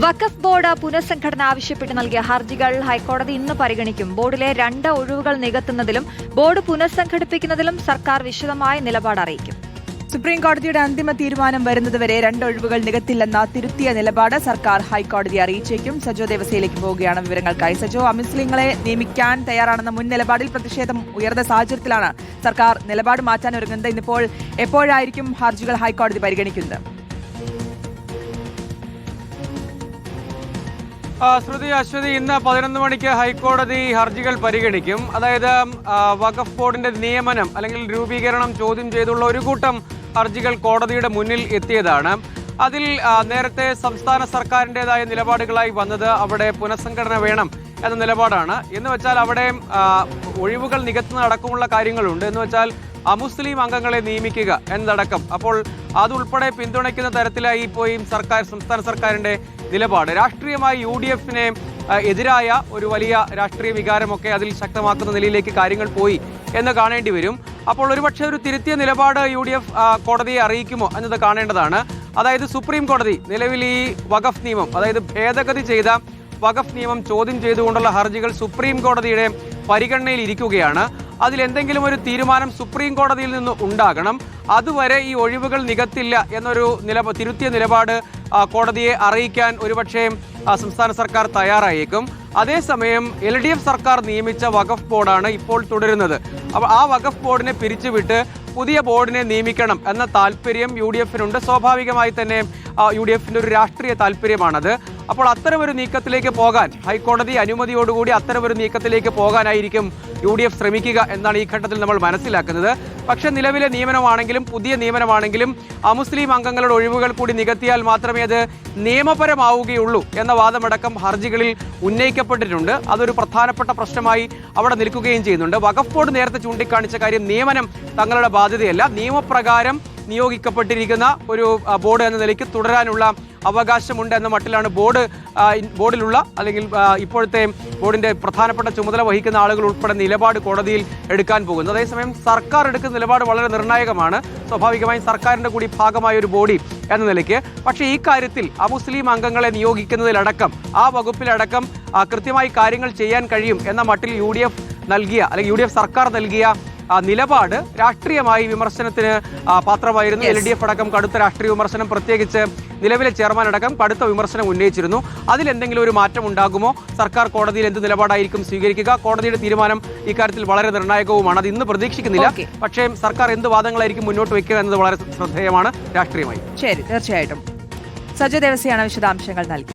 വഖഫ് board പുനഃസംഘടന ആവശ്യപ്പെട്ട് നൽകിയ ഹർജികൾ ഹൈക്കോടതി ഇന്ന് പരിഗണിക്കും. ബോർഡിലെ 2 ഒഴിവുകൾ നികത്തുന്നതിലും ബോർഡ് പുനഃസംഘടിപ്പിക്കുന്നതിലും സർക്കാർ വിശദമായ നിലപാട് അറിയിക്കും. സുപ്രീം കോടതിയുടെ അന്തിമ തീരുമാനം വരുന്നതുവരെ 2 ഒഴിവുകൾ നികത്തില്ലെന്ന തിരുത്തിയ നിലപാട് സർക്കാർ ഹൈക്കോടതിയെ അറിയിച്ചേക്കും. സജോ ദേവസ്യയിലേക്ക് പോവുകയാണ് വിവരങ്ങൾക്കായി. സജോ, അമുസ്ലിങ്ങളെ നിയമിക്കാൻ തയ്യാറാണെന്ന മുൻ നിലപാടിൽ പ്രതിഷേധം ഉയർന്ന സാഹചര്യത്തിലാണ് സർക്കാർ നിലപാട് മാറ്റാൻ ഒരുങ്ങുന്നത്. ഇന്നിപ്പോൾ എപ്പോഴായിരിക്കും ഹർജികൾ ഹൈക്കോടതി പരിഗണിക്കുന്നത്? അശ്വതി, ഇന്ന് 11 മണിക്ക് ഹൈക്കോടതി ഹർജികൾ പരിഗണിക്കും. അതായത് വഖഫ് ബോർഡിന്റെ നിയമനം അല്ലെങ്കിൽ രൂപീകരണം ചോദ്യം ചെയ്തുള്ള ഒരു കൂട്ടം ഹർജികൾ കോടതിയുടെ മുന്നിൽ എത്തിയതാണ്. അതിൽ നേരത്തെ സംസ്ഥാന സർക്കാരിൻ്റെതായ നിലപാടുകളായി വന്നത് അവിടെ പുനഃസംഘടന വേണം എന്ന നിലപാടാണ്. എന്ന് വെച്ചാൽ അവിടെ ഒഴിവുകൾ നികത്തുന്നതടക്കമുള്ള കാര്യങ്ങളുണ്ട്. എന്ന് വെച്ചാൽ അമുസ്ലിം അംഗങ്ങളെ നിയമിക്കുക എന്നതടക്കം. അപ്പോൾ അതുൾപ്പെടെ പിന്തുണയ്ക്കുന്ന തരത്തിലായി പോയി സംസ്ഥാന സർക്കാരിന്റെ നിലപാട്. രാഷ്ട്രീയമായി UDF-നെ എതിരായ ഒരു വലിയ രാഷ്ട്രീയ വികാരമൊക്കെ അതിൽ ശക്തമാക്കുന്ന നിലയിലേക്ക് കാര്യങ്ങൾ പോയി എന്ന് കാണേണ്ടി വരും. അപ്പോൾ ഒരുപക്ഷെ ഒരു തിരുത്തിയ നിലപാട് UDF കോടതിയെ അറിയിക്കുമോ എന്നത് കാണേണ്ടതാണ്. അതായത് സുപ്രീം കോടതി നിലവിൽ ഈ വഖഫ് നിയമം, അതായത് ഭേദഗതി ചെയ്ത വഖഫ് നിയമം ചോദ്യം ചെയ്തുകൊണ്ടുള്ള ഹർജികൾ സുപ്രീം കോടതിയുടെ പരിഗണനയിൽ ഇരിക്കുകയാണ്. അതിലെന്തെങ്കിലും ഒരു തീരുമാനം സുപ്രീം കോടതിയിൽ നിന്ന് ഉണ്ടാകണം. അതുവരെ ഈ ഒഴിവുകൾ നികത്തില്ല എന്നൊരു തിരുത്തിയ നിലപാട് കോടതിയെ അറിയിക്കാൻ ഒരുപക്ഷെ സംസ്ഥാന സർക്കാർ തയ്യാറായേക്കും. അതേസമയം LDF സർക്കാർ നിയമിച്ച വഖഫ് ബോർഡാണ് ഇപ്പോൾ തുടരുന്നത്. അപ്പോൾ ആ വഖഫ് ബോർഡിനെ പിരിച്ചുവിട്ട് പുതിയ ബോർഡിനെ നിയമിക്കണം എന്ന താല്പര്യം UDF-നുണ്ട്. സ്വാഭാവികമായി തന്നെ UDF-ന്റെ ഒരു രാഷ്ട്രീയ താല്പര്യമാണത്. അപ്പോൾ അത്തരമൊരു നീക്കത്തിലേക്ക് പോകാൻ ഹൈക്കോടതി അനുമതിയോടുകൂടി അത്തരമൊരു നീക്കത്തിലേക്ക് പോകാനായിരിക്കും UDF ശ്രമിക്കുക എന്നാണ് ഈ ഘട്ടത്തിൽ നമ്മൾ മനസ്സിലാക്കുന്നത്. പക്ഷേ നിലവിലെ നിയമനമാണെങ്കിലും പുതിയ നിയമനമാണെങ്കിലും അമുസ്ലിം അംഗങ്ങളുടെ ഒഴിവുകൾ കൂടി നികത്തിയാൽ മാത്രമേ അത് നിയമപരമാവുകയുള്ളൂ എന്ന വാദമടക്കം ഹർജികളിൽ ഉന്നയിക്കപ്പെട്ടിട്ടുണ്ട്. അതൊരു പ്രധാനപ്പെട്ട പ്രശ്നമായി അവിടെ നിൽക്കുകയും ചെയ്യുന്നുണ്ട്. വഖഫ് ബോർഡ് നേരത്തെ ചൂണ്ടിക്കാണിച്ച കാര്യം നിയമനം തങ്ങളുടെ ബാധ്യതയല്ല, നിയമപ്രകാരം നിയോഗിക്കപ്പെട്ടിരിക്കുന്ന ഒരു ബോർഡ് എന്ന നിലയ്ക്ക് തുടരാനുള്ള അവകാശമുണ്ട് എന്ന മട്ടിലാണ് ബോർഡിലുള്ള അല്ലെങ്കിൽ ഇപ്പോഴത്തെ ബോർഡിന്റെ പ്രധാനപ്പെട്ട ചുമതല വഹിക്കുന്ന ആളുകൾ ഉൾപ്പെടെ നിലപാട് കോടതിയിൽ എടുക്കാൻ പോകുന്നത്. അതേസമയം സർക്കാർ എടുക്കുന്ന നിലപാട് വളരെ നിർണായകമാണ്. സ്വാഭാവികമായും സർക്കാരിന്റെ കൂടി ഭാഗമായ ഒരു ബോഡി എന്ന നിലയ്ക്ക്. പക്ഷേ ഈ കാര്യത്തിൽ അമുസ്ലിം അംഗങ്ങളെ നിയോഗിക്കുന്നതിലടക്കം ആ വകുപ്പിലടക്കം കൃത്യമായി കാര്യങ്ങൾ ചെയ്യാൻ കഴിയും എന്ന മട്ടിൽ UDF സർക്കാർ നൽകിയ നിലപാട് രാഷ്ട്രീയമായി വിമർശനത്തിന് പാത്രമായിരുന്നു. LDF അടക്കം കടുത്ത രാഷ്ട്രീയ വിമർശനം, പ്രത്യേകിച്ച് നിലവിലെ ചെയർമാൻ അടക്കം കടുത്ത വിമർശനം ഉന്നയിച്ചിരുന്നു. അതിലെന്തെങ്കിലും ഒരു മാറ്റം ഉണ്ടാകുമോ? സർക്കാർ കോടതിയിൽ എന്ത് നിലപാടായിരിക്കും സ്വീകരിക്കുക? കോടതിയുടെ തീരുമാനം ഇക്കാര്യത്തിൽ വളരെ നിർണായകവുമാണ്. അത് ഇന്ന് പ്രതീക്ഷിക്കുന്നില്ല. പക്ഷേ സർക്കാർ എന്ത് വാദങ്ങളായിരിക്കും മുന്നോട്ട് വയ്ക്കുക എന്നത് വളരെ ശ്രദ്ധേയമാണ് രാഷ്ട്രീയമായി. ശരി, തീർച്ചയായിട്ടും. സജോ ദേവസ്യാണ് വിശദാംശങ്ങൾ നൽകി.